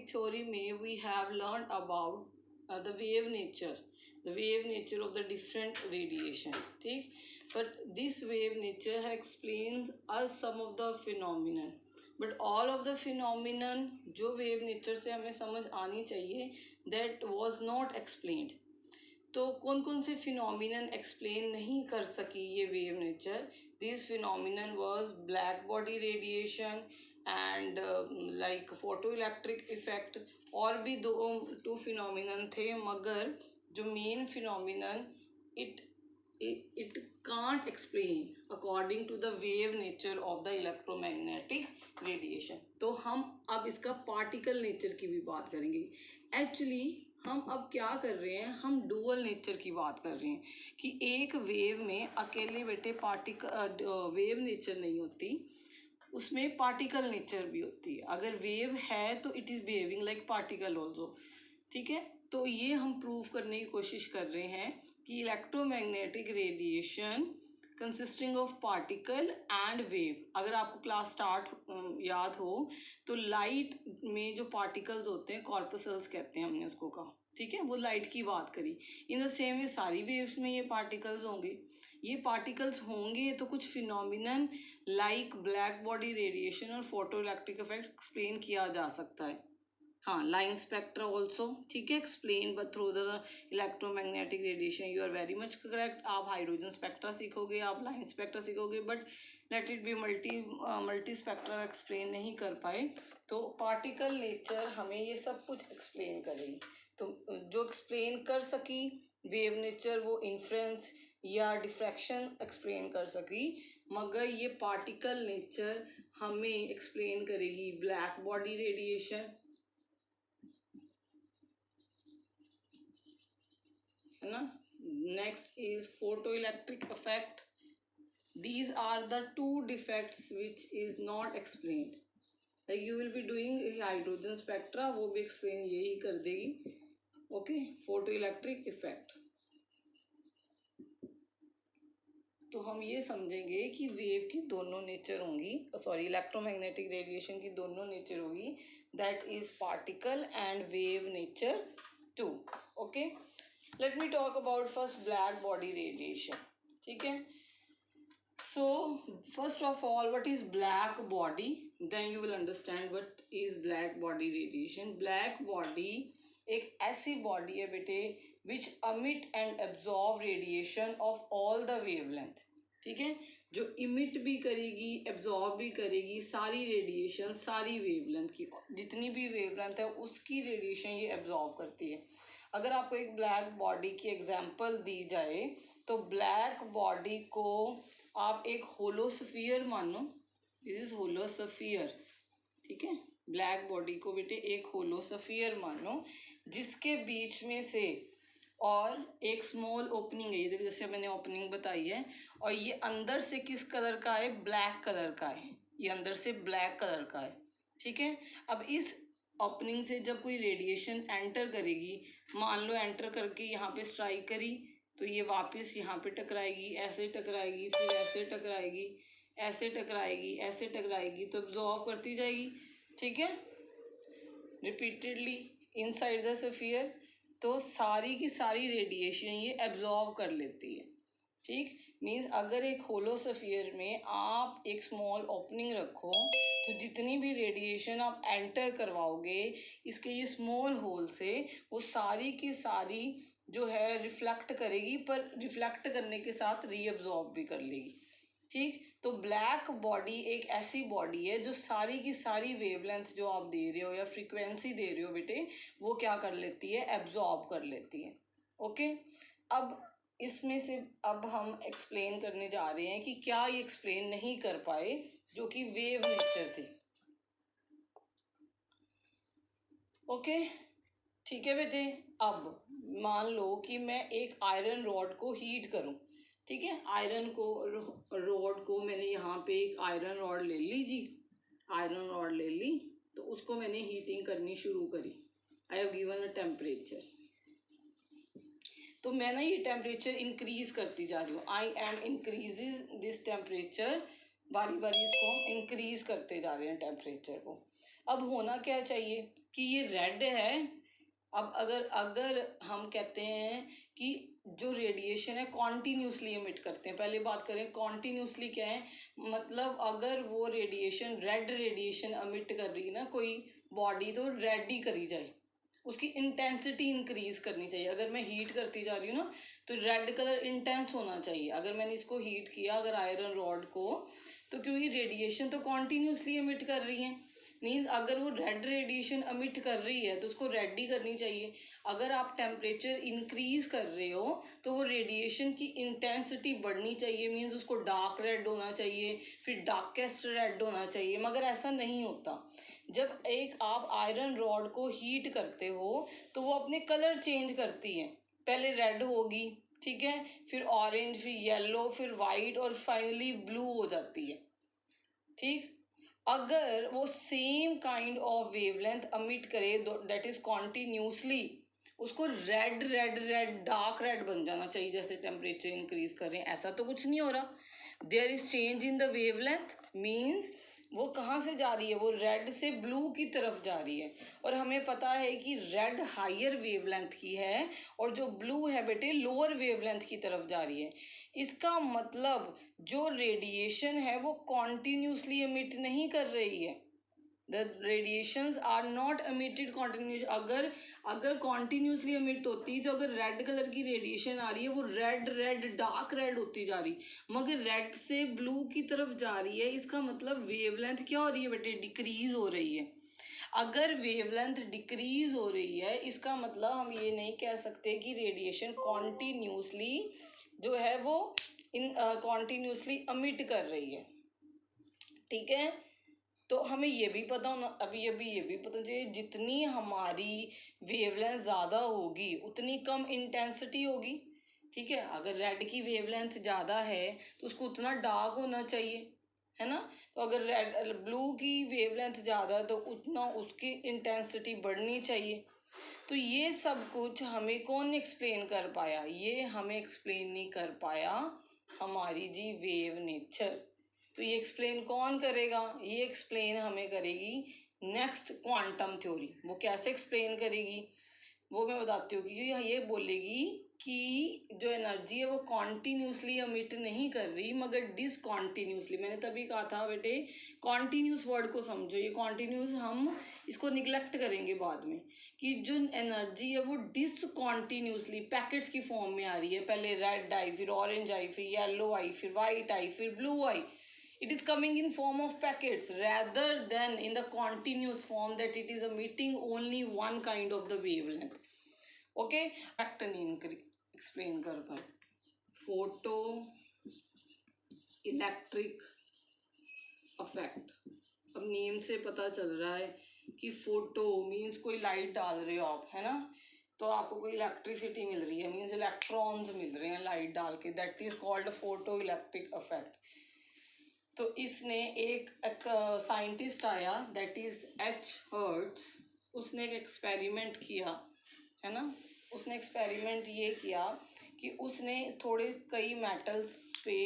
Theory में we have learn about the wave nature of the different radiation, ठीक। But this wave nature explains us some of the phenomenon, but all of the phenomenon जो wave nature से हमें समझ आनी चाहिए that was not explained. तो कौन कौन से फिनोमिनन एक्सप्लेन नहीं कर सकी ये wave nature? This phenomenon was black body radiation and like photo electric effect. और भी टू फिनोमिनन थे, मगर जो main phenomenon it can't explain according to the wave nature of the electromagnetic radiation। तो हम अब इसका पार्टिकल नेचर की भी बात करेंगे। एक्चुअली हम अब क्या कर रहे हैं, हम डुअल नेचर की बात कर रहे हैं कि एक वेव में अकेले बेटे वेव नेचर नहीं होती, उसमें पार्टिकल नेचर भी होती है। अगर वेव है तो it is behaving like particle also, ठीक है। तो ये हम प्रूव करने की कोशिश कर रहे हैं कि electromagnetic radiation consisting of particle and wave. अगर आपको क्लास स्टार्ट याद हो तो लाइट में जो पार्टिकल्स होते हैं कॉर्पसल्स कहते हैं, हमने उसको कहा, ठीक है, वो लाइट की बात करी। इन द सेम वे सारी वेव्स में ये पार्टिकल्स होंगे। ये पार्टिकल्स होंगे तो कुछ phenomenon like black body radiation और फोटो इलेक्ट्रिक इफेक्ट एक्सप्लेन किया जा सकता है। हाँ, लाइन स्पेक्ट्रा ऑल्सो, ठीक है, explain but through the electromagnetic radiation. You are very much correct. आप हाइड्रोजन स्पेक्ट्रा सीखोगे, आप लाइन स्पेक्ट्रा सीखोगे, but let it be multi spectra explain नहीं कर पाए। तो पार्टिकल नेचर हमें ये सब कुछ एक्सप्लेन करेगी। तो जो एक्सप्लेन कर सकी वेव नेचर वो इन्फ्रेंस या डिफ्रैक्शन एक्सप्लेन कर सकी, मगर ये पार्टिकल नेचर हमें एक्सप्लेन करेगी ब्लैक बॉडी रेडिएशन, है ना। Next is photo electric effect. These are the two defects which is not explained. Like you will be doing hydrogen spectra, वो भी एक्सप्लेन यही कर देगी। Okay, photo electric effect. तो हम ये समझेंगे कि वेव की दोनों नेचर होंगी, सॉरी इलेक्ट्रोमैग्नेटिक रेडिएशन की दोनों नेचर होगी, that is particle and wave nature too. Okay, let me talk about first black body radiation, ठीक है। So first of all what is black body, then you will understand what is black body radiation. Black body एक ऐसी body है बेटे which emit and absorb radiation of all the wavelength, ठीक है, जो emit भी करेगी एब्जॉर्ब भी करेगी सारी रेडिएशन, सारी वेवलेंथ की, जितनी भी वेवलेंथ है उसकी रेडिएशन ये एब्जॉर्ब करती है। अगर आपको एक ब्लैक बॉडी की एग्जांपल दी जाए तो ब्लैक बॉडी को आप एक होलोस्फीयर मानो, दिस इज होलोस्फीयर, ठीक है। ब्लैक बॉडी को बेटे एक होलोस्फीयर मानो जिसके बीच में से और एक स्मॉल ओपनिंग है, ये जैसे मैंने ओपनिंग बताई है, और ये अंदर से किस कलर का है, ब्लैक कलर का है, ये अंदर से ब्लैक कलर का है, ठीक है। अब इस ओपनिंग से जब कोई रेडिएशन एंटर करेगी, मान लो एंटर करके यहाँ पे स्ट्राइक करी तो ये वापस यहाँ पे टकराएगी, ऐसे टकराएगी, फिर ऐसे टकराएगी, ऐसे टकराएगी, ऐसे टकराएगी, तो एब्जॉर्ब करती जाएगी, ठीक है, रिपीटेडली इनसाइड द स्फीयर। तो सारी की सारी रेडिएशन ये एब्जॉर्ब कर लेती है, ठीक। मीन्स अगर एक होलो स्फीयर में आप एक स्मॉल ओपनिंग रखो तो जितनी भी रेडिएशन आप एंटर करवाओगे इसके ये स्मॉल होल से, वो सारी की सारी जो है रिफ्लेक्ट करेगी, पर रिफ्लेक्ट करने के साथ रीअब्जॉर्ब भी कर लेगी, ठीक। तो ब्लैक बॉडी एक ऐसी बॉडी है जो सारी की सारी वेवलेंथ जो आप दे रहे हो या फ्रीक्वेंसी दे रहे हो बेटे, वो क्या कर लेती है, एब्जॉर्ब कर लेती है। ओके, अब इसमें से अब हम एक्सप्लेन करने जा रहे हैं कि क्या ये एक्सप्लेन नहीं कर पाए जो कि वेव नेचर थी। ओके, ठीक है बेटे। अब मान लो कि मैं एक आयरन रॉड को हीट करूं, ठीक है, आयरन को रॉड को मैंने यहाँ पे एक आयरन रॉड ले ली जी, आयरन रॉड ले ली, तो उसको मैंने हीटिंग करनी शुरू करी। I have given a temperature, तो मैं ना ये टेम्परेचर इंक्रीज करती जा रही हूँ, I am increases this temperature, बारी बारी इसको हम इंक्रीज करते जा रहे हैं टेम्परेचर को। अब होना क्या चाहिए कि ये रेड है। अब अगर हम कहते हैं कि जो रेडिएशन है कॉन्टीन्यूसली एमिट करते हैं, पहले बात करें कॉन्टीन्यूसली क्या है, मतलब अगर वो रेडिएशन रेड रेडिएशन एमिट कर रही है ना कोई बॉडी, तो रेड ही करी जाए, उसकी इंटेंसिटी इंक्रीज करनी चाहिए। अगर मैं हीट करती जा रही हूँ ना तो रेड कलर इंटेंस होना चाहिए। अगर मैंने इसको हीट किया अगर आयरन रॉड को, तो क्योंकि रेडिएशन तो कॉन्टीन्यूसली एमिट कर रही है, मीन्स अगर वो रेड रेडिएशन एमिट कर रही है तो उसको रेड ही करनी चाहिए। अगर आप टेम्परेचर इंक्रीज कर रहे हो तो वो रेडिएशन की इंटेंसिटी बढ़नी चाहिए, मीन्स उसको डार्क रेड होना चाहिए, फिर डार्केस्ट रेड होना चाहिए। मगर ऐसा नहीं होता। जब एक आप आयरन रॉड को हीट करते हो तो वो अपने कलर चेंज करती है, पहले रेड होगी, ठीक है, फिर ऑरेंज, फिर येलो, फिर वाइट और फाइनली ब्लू हो जाती है, ठीक। अगर वो same kind of wavelength emit करे दैट इज कॉन्टिन्यूसली, उसको red red red dark red बन जाना चाहिए जैसे टेम्परेचर इंक्रीज कर रहे हैं। ऐसा तो कुछ नहीं हो रहा। There is change in the wavelength, means वो कहाँ से जा रही है, वो रेड से ब्लू की तरफ जा रही है। और हमें पता है कि रेड हायर वेवलेंथ की है और जो ब्लू है बेटे लोअर वेवलेंथ की तरफ जा रही है। इसका मतलब जो रेडिएशन है वो कॉन्टिन्यूसली एमिट नहीं कर रही है। The radiations are not emitted continuous. अगर कॉन्टिन्यूसली एमिट होती तो अगर रेड कलर की रेडिएशन आ रही है वो रेड रेड डार्क रेड होती जा रही, मगर रेड से ब्लू की तरफ जा रही है। इसका मतलब वेवलेंथ क्या हो रही है बेटे, डिक्रीज हो रही है। अगर वेवलेंथ डिक्रीज हो रही है इसका मतलब हम ये नहीं कह सकते कि रेडिएशन कॉन्टिन्यूसली जो है वो इन कॉन्टिन्यूसली एमिट कर रही है, ठीक है। तो हमें ये भी पता होना, अभी ये भी पता चाहिए जितनी हमारी वेवलेंथ ज़्यादा होगी उतनी कम इंटेंसिटी होगी, ठीक है। अगर रेड की वेवलेंथ ज़्यादा है तो उसको उतना डार्क होना चाहिए, है ना। तो अगर रेड ब्लू की वेवलेंथ ज़्यादा तो उतना उसकी इंटेंसिटी बढ़नी चाहिए। तो ये सब कुछ हमें कौन एक्सप्लेन कर पाया, ये हमें एक्सप्लेन नहीं कर पाया हमारी जी वेव नेचर। तो ये एक्सप्लेन कौन करेगा, ये एक्सप्लेन हमें करेगी नेक्स्ट क्वांटम थ्योरी। वो कैसे एक्सप्लेन करेगी वो मैं बताती हूँ। क्योंकि ये बोलेगी कि जो एनर्जी है वो कॉन्टीन्यूसली एमिट नहीं कर रही मगर डिसकॉन्टीन्यूसली। मैंने तभी कहा था बेटे कॉन्टीन्यूस वर्ड को समझो, ये कॉन्टीन्यूस हम इसको निगलेक्ट करेंगे बाद में, कि जो एनर्जी है वो डिसकॉन्टीन्यूसली पैकेट्स की फॉर्म में आ रही है। पहले रेड आई, फिर ऑरेंज आई, फिर येलो आई, फिर वाइट आई, फिर blue I. It is coming in form of packets rather than in the continuous form that it is emitting only one kind of the wavelength. Okay, fact नहीं explain कर पाए। Photo electric affect, अब name से पता चल रहा है कि फोटो मीन्स कोई लाइट डाल रहे हो आप, है ना, तो आपको कोई इलेक्ट्रिसिटी मिल रही है, मीन्स इलेक्ट्रॉन्स मिल रहे हैं लाइट डाल के, that is called photo electric affect. तो इसने एक साइंटिस्ट आया दैट इज एच हर्ट्स, उसने एक एक्सपेरिमेंट किया, है ना। उसने एक्सपेरिमेंट ये किया कि उसने थोड़े कई मेटल्स पे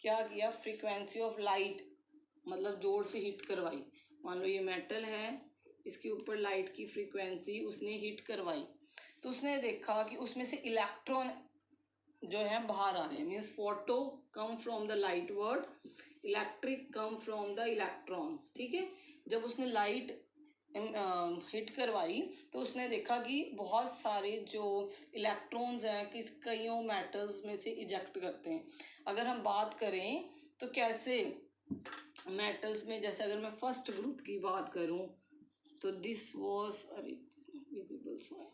क्या किया, फ्रीक्वेंसी ऑफ लाइट मतलब जोर से हिट करवाई। मान लो ये मेटल है, इसके ऊपर लाइट की फ्रीक्वेंसी उसने हिट करवाई, तो उसने देखा कि उसमें से इलेक्ट्रॉन जो है बाहर आ रहे हैं। Means photo come from the light word, electric come from the electrons, ठीक है। जब उसने लाइट हिट करवाई तो उसने देखा कि बहुत सारे जो इलेक्ट्रॉन्स हैं किस कईयों मेटल्स में से इजेक्ट करते हैं। अगर हम बात करें तो कैसे मेटल्स में, जैसे अगर मैं फर्स्ट ग्रुप की बात करूं तो दिस वाज, अरे विजिबल सो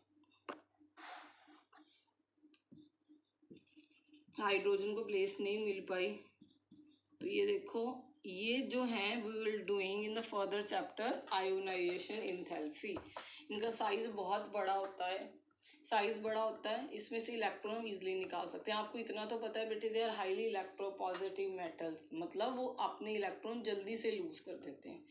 हाइड्रोजन को प्लेस नहीं मिल पाई, तो ये देखो ये जो है we will doing in the further chapter ionisation enthalpy. इनका साइज बहुत बड़ा होता है, साइज बड़ा होता है, इसमें से इलेक्ट्रॉन इजीली निकाल सकते हैं। आपको इतना तो पता है बेटे they are highly electropositive metals, मतलब वो अपने इलेक्ट्रॉन जल्दी से लूज कर देते हैं।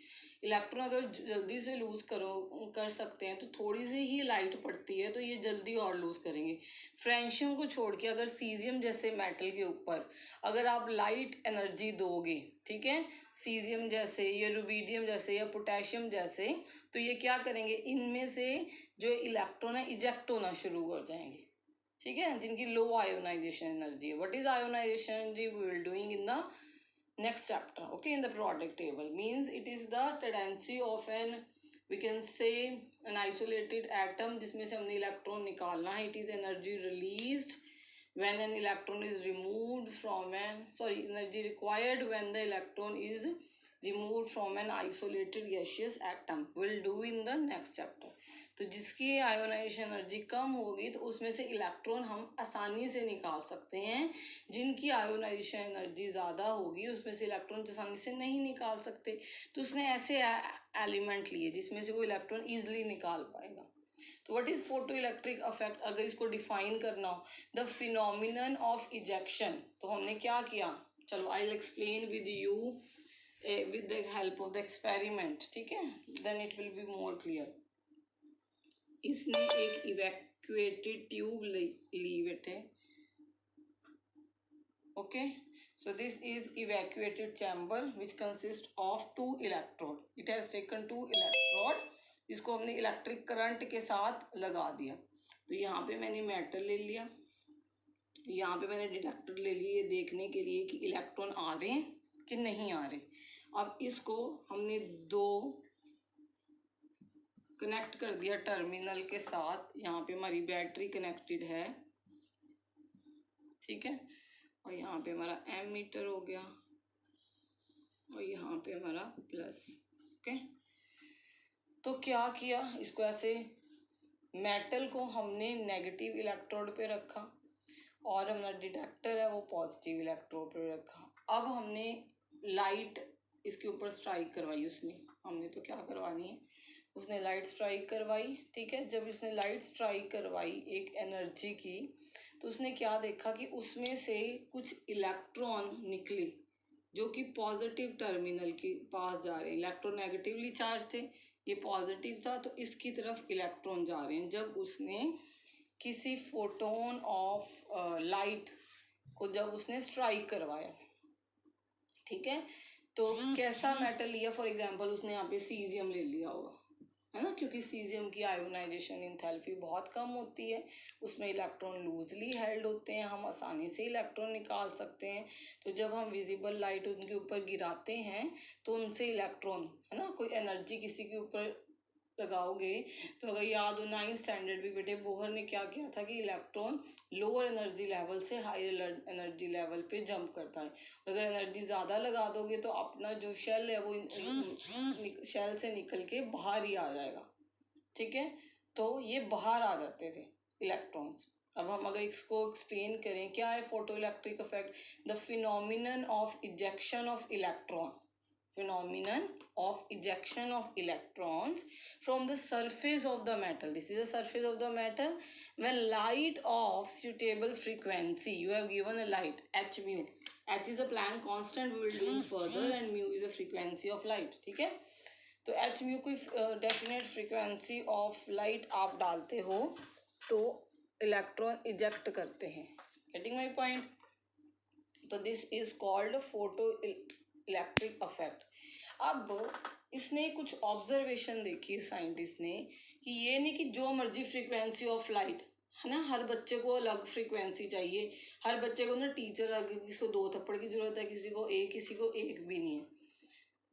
इलेक्ट्रॉन अगर जल्दी से लूज कर सकते हैं तो थोड़ी सी ही लाइट पड़ती है तो ये जल्दी और लूज करेंगे। फ्रेंशियम को छोड़ के अगर सीजियम जैसे मेटल के ऊपर अगर आप लाइट एनर्जी दोगे, ठीक है, सीजियम जैसे या रुबीडियम जैसे या पोटेशियम जैसे, तो ये क्या करेंगे, इनमें से जो इलेक्ट्रॉन है इजेक्ट होना शुरू कर जाएंगे, ठीक है, जिनकी लो आयोनाइजेशन एनर्जी है। What is ionisation energy, we will doing in the next chapter, okay, in the periodic table. Means it is the tendency of an, we can say, an isolated atom जिसमें से हमने electron निकालना है. It is energy released when an electron is removed from an, sorry, energy required when the electron is removed from an isolated gaseous atom. We'll do in the next chapter. तो जिसकी ionisation energy कम होगी तो उसमें से electron हम आसानी से निकाल सकते हैं, जिनकी आयोनाइजेशन एनर्जी ज़्यादा होगी उसमें से इलेक्ट्रॉन आसानी से नहीं निकाल सकते। तो उसने ऐसे एलिमेंट लिए जिसमें से वो इलेक्ट्रॉन ईजिली निकाल पाएगा। तो what is photo electric effect, अगर इसको डिफाइन करना हो, द फिनोमिनन ऑफ इजेक्शन, तो हमने क्या किया, चलो I will explain with you with the help of the experiment, ठीक है, then it will be more clear. इसने एक इवैक्यूएटेड ट्यूब ली बेटे, okay, so this is evacuated chamber which consists of 2 electrode. It has taken 2 electrode, इसको हमने electric current के साथ लगा दिया। तो यहाँ पे मैंने मेटल ले लिया, यहाँ पे मैंने डिटेक्टर ले लिया, ये देखने के लिए कि इलेक्ट्रॉन आ रहे हैं कि नहीं आ रहे। अब इसको हमने 2 कनेक्ट कर दिया टर्मिनल के साथ, यहाँ पे हमारी बैटरी कनेक्टेड है, ठीक है, और यहाँ पे हमारा एमीटर हो गया और यहाँ पे हमारा प्लस, ओके। तो क्या किया, इसको ऐसे मेटल को हमने नेगेटिव इलेक्ट्रोड पे रखा और हमारा डिटेक्टर है वो पॉजिटिव इलेक्ट्रोड पे रखा। अब हमने लाइट इसके ऊपर स्ट्राइक करवाई, उसने, हमने तो क्या करवानी है, उसने लाइट स्ट्राइक करवाई, ठीक है। जब उसने लाइट स्ट्राइक करवाई एक एनर्जी की, तो उसने क्या देखा कि उसमें से कुछ इलेक्ट्रॉन निकले जो कि पॉजिटिव टर्मिनल के पास जा रहे हैं। इलेक्ट्रॉन नेगेटिवली चार्ज थे, ये पॉजिटिव था, तो इसकी तरफ इलेक्ट्रॉन जा रहे हैं। जब उसने किसी फोटोन ऑफ लाइट को जब उसने स्ट्राइक करवाया, ठीक है, तो कैसा मेटल लिया, फॉर एग्जांपल उसने यहाँ पे सीजियम ले लिया होगा, है ना, क्योंकि सीजियम की आयोनाइजेशन इंथैल्पी बहुत कम होती है, उसमें इलेक्ट्रॉन लूजली हेल्ड होते हैं, हम आसानी से इलेक्ट्रॉन निकाल सकते हैं। तो जब हम विजिबल लाइट उनके ऊपर गिराते हैं तो उनसे इलेक्ट्रॉन, है ना, कोई एनर्जी किसी के ऊपर लगाओगे, तो अगर याद हो 9th स्टैंडर्ड भी बेटे बोहर ने क्या किया था कि इलेक्ट्रॉन लोअर एनर्जी लेवल से हायर एनर्जी लेवल पे जंप करता है। अगर एनर्जी ज़्यादा लगा दोगे तो अपना जो शेल है वो शेल से निकल के बाहर ही आ जाएगा, ठीक है। तो ये बाहर आ जाते थे इलेक्ट्रॉन्स। अब हम अगर इसको एक्सप्लेन करें, क्या है photo electric effect, the phenomenon of ejection of electron, phenomenon of ejection of electrons from the surface of the metal. This is the surface of the metal. When light of suitable frequency, you have given a light h mu, h is a Planck constant, we will do further, and mu is a frequency of light, ठीक है। तो h mu कोई definite frequency of light आप डालते हो तो electron eject करते हैं, गेटिंग माई पॉइंट। तो this is called photo electric effect. अब इसने कुछ ऑब्जर्वेशन देखी साइंटिस्ट ने कि ये नहीं कि जो मर्जी फ्रीक्वेंसी ऑफ लाइट, है ना, हर बच्चे को अलग फ्रीक्वेंसी चाहिए, हर बच्चे को ना टीचर अलग, किसी को 2 थप्पड़ की ज़रूरत है, किसी को एक भी नहीं है,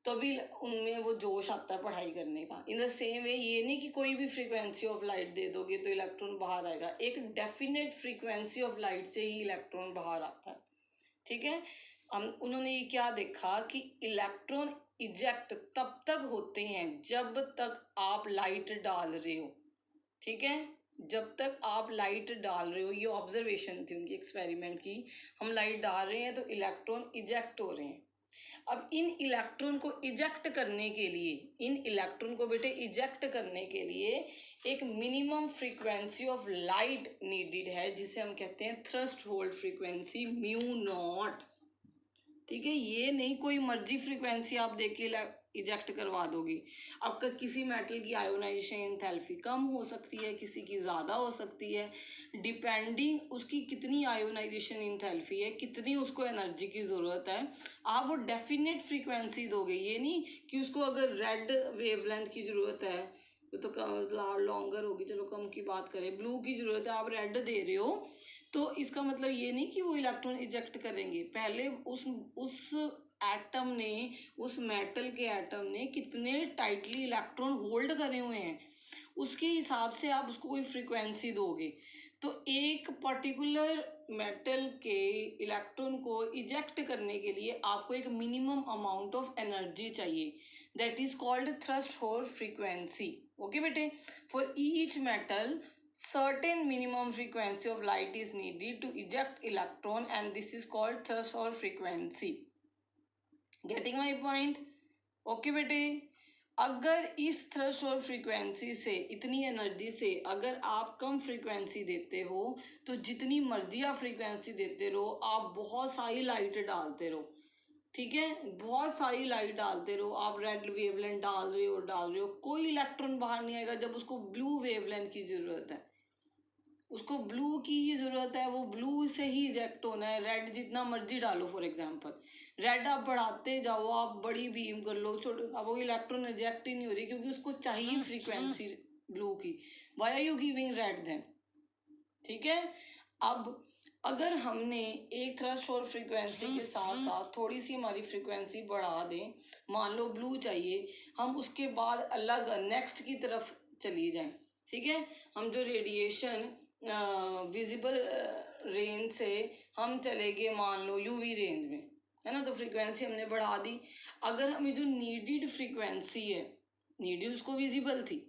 तभी उनमें वो जोश आता है पढ़ाई करने का। इन द सेम वे ये नहीं कि कोई भी फ्रीक्वेंसी ऑफ लाइट दे दोगे तो इलेक्ट्रॉन बाहर आएगा, एक डेफिनेट फ्रीक्वेंसी ऑफ लाइट से ही इलेक्ट्रॉन बाहर आता है, ठीक है। उन्होंने ये क्या देखा कि इलेक्ट्रॉन इजेक्ट तब तक होते हैं जब तक आप लाइट डाल रहे हो, ठीक है, जब तक आप लाइट डाल रहे हो। ये ऑब्जर्वेशन थी उनकी एक्सपेरिमेंट की, हम लाइट डाल रहे हैं तो इलेक्ट्रॉन इजेक्ट हो रहे हैं। अब इन इलेक्ट्रॉन को इजेक्ट करने के लिए, इन इलेक्ट्रॉन को बेटे इजेक्ट करने के लिए एक minimum frequency of light needed है, जिसे हम कहते हैं thrust hold frequency mu naught, ठीक है। ये नहीं कोई मर्जी फ्रीक्वेंसी आप देख के इजेक्ट करवा दोगे। अब किसी मेटल की आयोनाइजेशन एंथैल्पी कम हो सकती है, किसी की ज़्यादा हो सकती है, डिपेंडिंग उसकी कितनी आयोनाइजेशन एंथैल्पी है, कितनी उसको एनर्जी की ज़रूरत है, आप वो डेफिनेट फ्रीक्वेंसी दोगे। ये नहीं कि उसको अगर रेड वेवलेंथ की ज़रूरत है तो लॉन्गर होगी, चलो कम की बात करें, ब्लू की ज़रूरत है, आप रेड दे रहे हो, तो इसका मतलब ये नहीं कि वो इलेक्ट्रॉन इजेक्ट करेंगे। पहले उस एटम ने, उस मेटल के एटम ने कितने टाइटली इलेक्ट्रॉन होल्ड करे हुए हैं, उसके हिसाब से आप उसको कोई फ्रीक्वेंसी दोगे। तो एक पर्टिकुलर मेटल के इलेक्ट्रॉन को इजेक्ट करने के लिए आपको एक मिनिमम अमाउंट ऑफ एनर्जी चाहिए, that is called threshold frequency. Okay बेटे, for each metal certain minimum frequency of light is needed to eject electron and this is called threshold frequency. Getting my point? Okay बेटे, अगर इस threshold frequency से, इतनी energy से अगर आप कम frequency देते हो तो जितनी मर्जी आप फ्रीक्वेंसी देते रहो, आप बहुत सारी लाइट डालते रहो, ठीक है, बहुत सारी लाइट डालते रहो, आप रेड वेवलेंथ डाल रहे हो, कोई इलेक्ट्रॉन बाहर नहीं आएगा। जब उसको ब्लू वेवलेंथ की ज़रूरत है, उसको ब्लू की ही ज़रूरत है, वो ब्लू से ही इजेक्ट होना है। रेड जितना मर्जी डालो, फॉर एग्जांपल रेड आप बढ़ाते जाओ, आप बड़ी बीम कर लो, छोटे, अब वो इलेक्ट्रॉन इजेक्ट ही नहीं हो रही क्योंकि उसको चाहिए फ्रीक्वेंसी ब्लू की। Why are you giving red then? ठीक है, अब अगर हमने एक थ्रेशोल्ड फ्रीक्वेंसी के साथ साथ थोड़ी सी हमारी फ्रीक्वेंसी बढ़ा दें, मान लो ब्लू चाहिए, हम उसके बाद अलग नेक्स्ट की तरफ चली जाएं, ठीक है, हम जो रेडिएशन विजिबल रेंज से हम चले गए मान लो यूवी रेंज में, है ना, तो फ्रीक्वेंसी हमने बढ़ा दी। अगर हमें जो नीडेड फ्रीक्वेंसी है, नीडेड उसको विजिबल थी,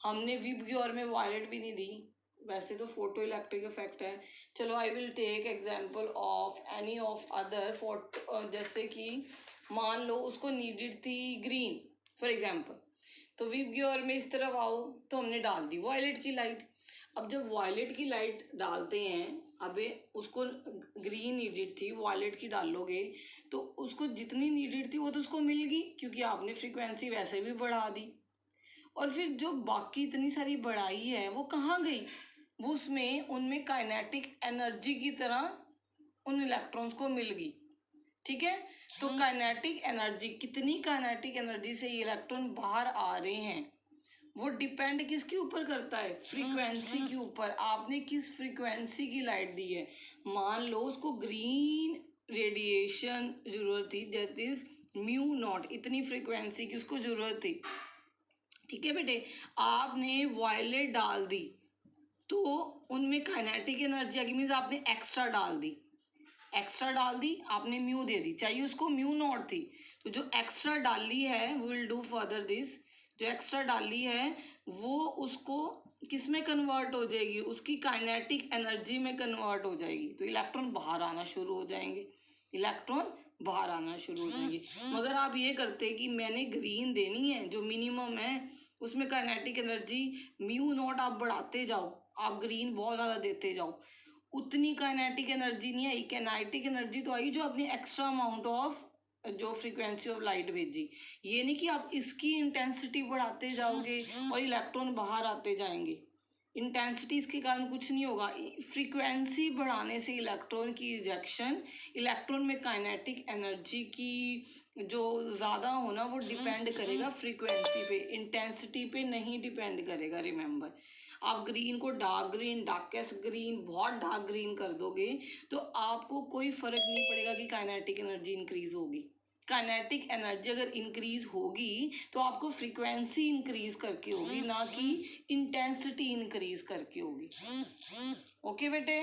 हमने विबग्योर में वायलेट भी नहीं दी, वैसे तो फोटो इलेक्ट्रिक इफेक्ट है, चलो I will take example of any of other photo, जैसे कि मान लो उसको नीडेड थी ग्रीन फॉर एग्जांपल, तो विबग्योर में इस तरफ आओ तो हमने डाल दी वायलेट की लाइट। अब जब वायलेट की लाइट डालते हैं, अबे उसको ग्रीन नीडेड थी, वायलेट की डालोगे तो उसको जितनी नीडेड थी वो तो उसको मिल गई क्योंकि आपने फ्रीक्वेंसी वैसे भी बढ़ा दी। और फिर जो बाकी इतनी सारी बढ़ाई है वो कहाँ गई? वो उसमें उनमें काइनेटिक एनर्जी की तरह उन इलेक्ट्रॉन्स को मिल गई, ठीक है। तो काइनेटिक एनर्जी, कितनी काइनेटिक एनर्जी से ये इलेक्ट्रॉन बाहर आ रहे हैं, वो डिपेंड किसके ऊपर करता है? फ्रीक्वेंसी के ऊपर। आपने किस फ्रीक्वेंसी की लाइट दी है। मान लो उसको ग्रीन रेडिएशन जरूरत थी, दैट इज म्यू नॉट, इतनी फ्रीक्वेंसी की उसको जरूरत थी, ठीक है बेटे, आपने वायलेट डाल दी तो उनमें काइनेटिक एनर्जी आ गई, मीन्स आपने एक्स्ट्रा डाल दी, एक्स्ट्रा डाल दी, आपने म्यू दे दी, चाहिए उसको म्यू नॉट थी, तो जो एक्स्ट्रा डाली है, we will do further this, जो एक्स्ट्रा डाली है वो उसको किस में कन्वर्ट हो जाएगी? उसकी काइनेटिक एनर्जी में कन्वर्ट हो जाएगी, तो इलेक्ट्रॉन बाहर आना शुरू हो जाएंगे, इलेक्ट्रॉन बाहर आना शुरू हो जाएंगे। मगर आप ये करते कि मैंने ग्रीन देनी है जो मिनिमम है, उसमें काइनेटिक एनर्जी म्यू नॉट आप बढ़ाते जाओ, आप ग्रीन बहुत ज़्यादा देते जाओ, उतनी काइनेटिक एनर्जी नहीं आई। काइनेटिक एनर्जी तो आई जो आपने एक्स्ट्रा अमाउंट ऑफ जो फ्रीक्वेंसी ऑफ लाइट भेजी। ये नहीं कि आप इसकी इंटेंसिटी बढ़ाते जाओगे और इलेक्ट्रॉन बाहर आते जाएंगे, इंटेंसिटी इसके कारण कुछ नहीं होगा। फ्रीक्वेंसी बढ़ाने से इलेक्ट्रॉन की इजेक्शन, इलेक्ट्रॉन में काइनेटिक एनर्जी की जो ज़्यादा होना वो डिपेंड करेगा फ्रीक्वेंसी पे, इंटेंसिटी पे नहीं डिपेंड करेगा। रिमेंबर, आप ग्रीन को डार्क ग्रीन, डार्केस्ट ग्रीन, बहुत डार्क ग्रीन कर दोगे तो आपको कोई फ़र्क नहीं पड़ेगा कि काइनेटिक एनर्जी इंक्रीज होगी। काइनेटिक एनर्जी अगर इंक्रीज होगी तो आपको फ्रीक्वेंसी इंक्रीज करके होगी, ना कि इंटेंसिटी इंक्रीज करके होगी। ओके बेटे,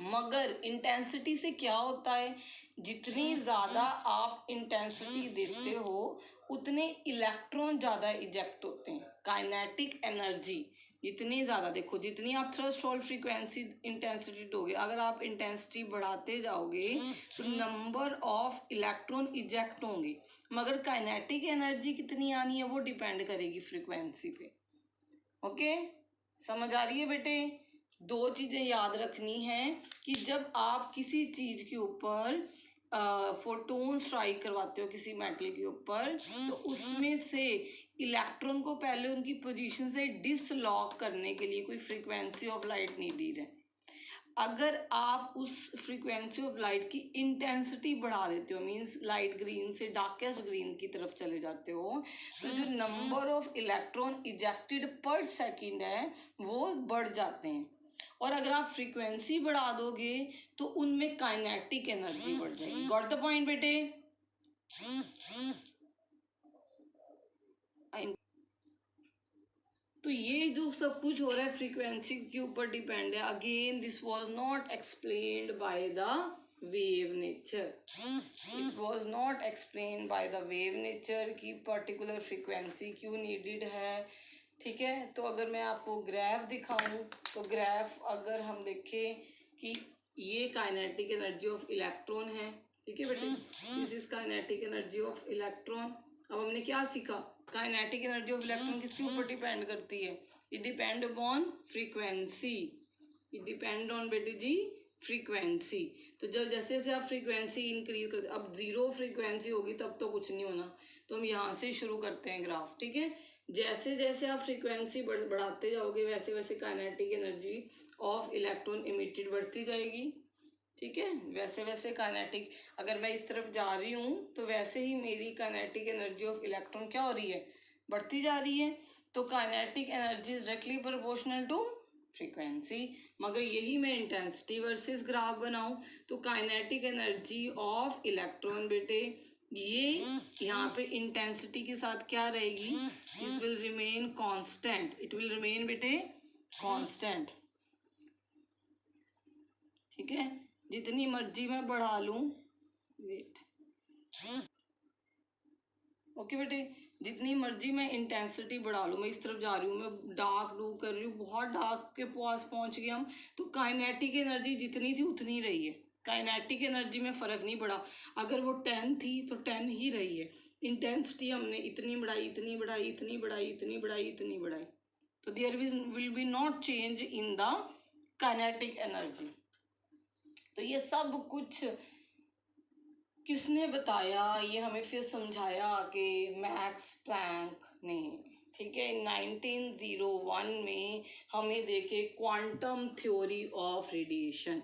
मगर इंटेंसिटी से क्या होता है, जितनी ज़्यादा आप इंटेंसिटी देते हो उतने इलेक्ट्रॉन ज़्यादा इजेक्ट होते हैं। काइनेटिक एनर्जी जितनी ज़्यादा, देखो जितनी आप थ्रेशोल्ड फ्रीक्वेंसी इंटेंसिटी दोगे, अगर आप इंटेंसिटी बढ़ाते जाओगे तो नंबर ऑफ इलेक्ट्रॉन इजेक्ट होंगे, मगर काइनेटिक एनर्जी कितनी आनी है वो डिपेंड करेगी फ्रीक्वेंसी पे। ओके, समझ आ रही है बेटे? दो चीज़ें याद रखनी हैं कि जब आप किसी चीज़ के ऊपर फोटोन स्ट्राइक करवाते हो किसी मेटल के ऊपर, तो उसमें से इलेक्ट्रॉन को पहले उनकी पोजीशन से डिसलॉक करने के लिए कोई फ्रीक्वेंसी ऑफ लाइट नीडेड है। अगर आप उस फ्रीक्वेंसी ऑफ लाइट की इंटेंसिटी बढ़ा देते हो, मींस लाइट ग्रीन से डार्केस्ट ग्रीन की तरफ चले जाते हो, तो जो नंबर ऑफ इलेक्ट्रॉन इजेक्टेड पर सेकंड है वो बढ़ जाते हैं। और अगर आप फ्रीक्वेंसी बढ़ा दोगे तो उनमें काइनेटिक एनर्जी बढ़ जाएगी। गॉट द पॉइंट बेटे? तो ये जो सब कुछ हो रहा है फ्रीक्वेंसी के ऊपर डिपेंड है। Again this was not explained by the wave nature, it was not explained by the wave nature की पर्टिकुलर फ्रीक्वेंसी क्यों नीडेड है। ठीक है, तो अगर मैं आपको ग्राफ दिखाऊं, तो ग्राफ अगर हम देखें कि ये काइनेटिक एनर्जी ऑफ इलेक्ट्रॉन है, ठीक है बेटे, this is kinetic energy of electron. अब हमने क्या सीखा, काइनेटिक एनर्जी ऑफ इलेक्ट्रॉन किसके ऊपर डिपेंड करती है? It depend upon frequency, it depend on बेटे जी फ्रीक्वेंसी। तो जब जैसे जैसे आप फ्रीक्वेंसी इंक्रीज करते, अब जीरो फ्रीक्वेंसी होगी तब तो कुछ नहीं होना, तो हम यहाँ से शुरू करते हैं ग्राफ। ठीक है, जैसे जैसे आप फ्रीक्वेंसी बढ़ाते जाओगे वैसे वैसे kinetic energy of electron emitted बढ़ती जाएगी। ठीक है, वैसे वैसे काइनेटिक, अगर मैं इस तरफ जा रही हूँ तो वैसे ही मेरी काइनेटिक एनर्जी ऑफ इलेक्ट्रॉन क्या हो रही है, बढ़ती जा रही है। तो kinetic energy is directly proportional to frequency. मगर यही मैं इंटेंसिटी वर्सेस ग्राफ बनाऊं, तो काइनेटिक एनर्जी ऑफ इलेक्ट्रॉन बेटे ये यहाँ पे इंटेंसिटी के साथ क्या रहेगी, this will remain constant, it will remain बेटे कांस्टेंट। ठीक है, जितनी मर्जी मैं बढ़ा लूं, वेट, ओके बेटे, जितनी मर्जी मैं इंटेंसिटी बढ़ा लूँ, मैं इस तरफ जा रही हूँ, मैं डार्क डू कर रही हूँ, बहुत डार्क के पास पहुँच गए हम, तो काइनेटिक एनर्जी जितनी थी उतनी रही है, काइनेटिक एनर्जी में फ़र्क नहीं पड़ा। अगर वो 10 थी तो 10 ही रही है, इंटेंसिटी हमने इतनी बढ़ाई, इतनी बढ़ाई, इतनी बढ़ाई, इतनी बढ़ाई, इतनी बढ़ाई, तो there will be not change in the kinetic energy. तो ये सब कुछ किसने बताया, ये हमें फिर समझाया कि मैक्स प्लैंक ने। ठीक है, 1901 में हमें देखे क्वांटम थ्योरी ऑफ रेडिएशन,